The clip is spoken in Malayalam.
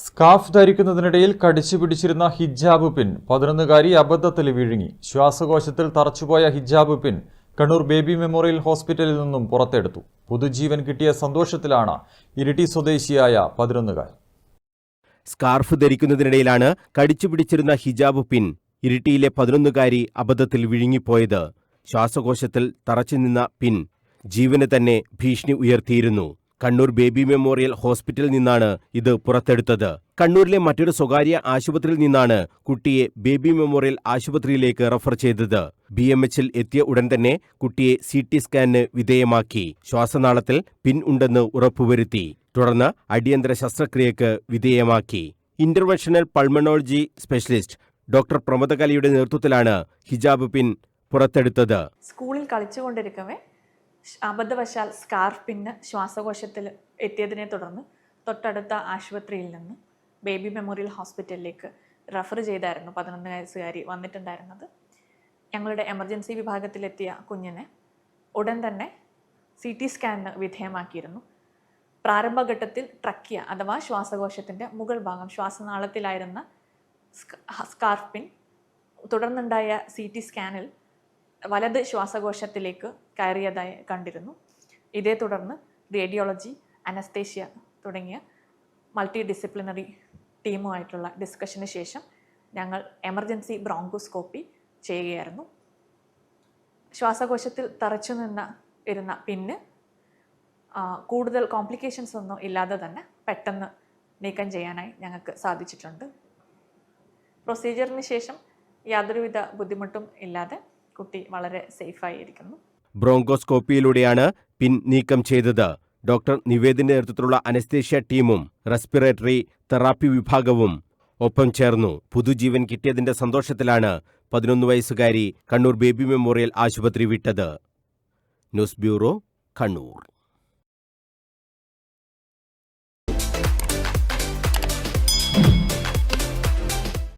സ്കാർഫ് ധരിക്കുന്നതിനിടയിൽ കടിച്ചു പിടിച്ചിരുന്ന ഹിജാബ് പിൻ 11-കാരി അബദ്ധത്തിൽ വിഴുങ്ങി. ശ്വാസകോശത്തിൽ തറച്ചുപോയ ഹിജാബ് പിൻ കണ്ണൂർ ബേബി മെമ്മോറിയൽ ഹോസ്പിറ്റലിൽ നിന്നും പുറത്തെടുത്തു. പുതുജീവൻ കിട്ടിയ സന്തോഷത്തിലാണ് ഇരിട്ടി സ്വദേശിയായ 11-കാരി. സ്കാർഫ് ധരിക്കുന്നതിനിടയിലാണ് കടിച്ചു പിടിച്ചിരുന്ന ഹിജാബ് പിൻ ഇരിട്ടിയിലെ 11-കാരി അബദ്ധത്തിൽ വിഴുങ്ങിപ്പോയത്. ശ്വാസകോശത്തിൽ തറച്ചുനിന്ന പിൻ ജീവന് തന്നെ ഭീഷണി ഉയർത്തിയിരുന്നു. കണ്ണൂർ ബേബി മെമ്മോറിയൽ ഹോസ്പിറ്റലിൽ നിന്നാണ് ഇത് പുറത്തെടുത്തത്. കണ്ണൂരിലെ മറ്റൊരു സ്വകാര്യ ആശുപത്രിയിൽ നിന്നാണ് കുട്ടിയെ ബേബി മെമ്മോറിയൽ ആശുപത്രിയിലേക്ക് റഫർ ചെയ്തത്. BMHൽ എത്തിയ ഉടൻ തന്നെ കുട്ടിയെ CT സ്കാനിന് വിധേയമാക്കി. ശ്വാസനാളത്തിൽ പിൻ ഉണ്ടെന്ന് ഉറപ്പുവരുത്തി. തുടർന്ന് അടിയന്തര ശസ്ത്രക്രിയക്ക് വിധേയമാക്കി. ഇന്റർവെൻഷണൽ പൾമണോളജി സ്പെഷ്യലിസ്റ്റ് ഡോക്ടർ പ്രമദകലയുടെ നേതൃത്വത്തിലാണ് ഹിജാബ് പിൻ പുറത്തെടുത്തത്. സ്കൂളിൽ കളിച്ചുകൊണ്ടിരിക്കവേ അബദ്ധവശാൽ സ്കാർഫ് പിന്ന് ശ്വാസകോശത്തിൽ എത്തിയതിനെ തുടർന്ന് തൊട്ടടുത്ത ആശുപത്രിയിൽ നിന്ന് ബേബി മെമ്മോറിയൽ ഹോസ്പിറ്റലിലേക്ക് റഫർ ചെയ്തായിരുന്നു 11 വയസ്സുകാരി വന്നിട്ടുണ്ടായിരുന്നത്. ഞങ്ങളുടെ എമർജൻസി വിഭാഗത്തിലെത്തിയ കുഞ്ഞിനെ ഉടൻ തന്നെ CT സ്കാനിന് വിധേയമാക്കിയിരുന്നു. പ്രാരംഭഘട്ടത്തിൽ ട്രക്കിയ അഥവാ ശ്വാസകോശത്തിൻ്റെ മുകൾ ഭാഗം ശ്വാസനാളത്തിലായിരുന്ന സ്കാർഫ് പിൻ തുടർന്നുണ്ടായ CT സ്കാനിൽ വലത് ശ്വാസകോശത്തിലേക്ക് കയറിയതായി കണ്ടിരുന്നു. ഇതേ തുടർന്ന് റേഡിയോളജി, അനസ്തേഷ്യ തുടങ്ങിയ മൾട്ടി ഡിസിപ്ലിനറി ടീമുമായിട്ടുള്ള ഡിസ്കഷന് ശേഷം ഞങ്ങൾ എമർജൻസി ബ്രോങ്കോസ്കോപ്പി ചെയ്യുകയായിരുന്നു. ശ്വാസകോശത്തിൽ തറച്ചു ഇരുന്ന പിന്ന് കൂടുതൽ കോംപ്ലിക്കേഷൻസ് ഒന്നും ഇല്ലാതെ തന്നെ പെട്ടെന്ന് നീക്കം ചെയ്യാനായി ഞങ്ങൾക്ക് സാധിച്ചിട്ടുണ്ട്. പ്രൊസീജിയറിന് ശേഷം യാതൊരുവിധ ബുദ്ധിമുട്ടും ഇല്ലാതെ കുട്ടി വളരെ സേഫായി ഇരിക്കുന്നു. ബ്രോങ്കോസ്കോപ്പിയിലൂടെയാണ് പിൻ നീക്കം ചെയ്തത്. ഡോക്ടർ നിവേദിന്റെ നേതൃത്വത്തിലുള്ള അനസ്തേഷ്യ ടീമും റെസ്പിറേറ്ററി തെറാപ്പി വിഭാഗവും ഒപ്പം ചേർന്നു. പുതുജീവൻ കിട്ടിയതിന്റെ സന്തോഷത്തിലാണ് 11 വയസ്സുകാരി കണ്ണൂർ ബേബി മെമ്മോറിയൽ ആശുപത്രി വിട്ടത്. News bureau, Kannur.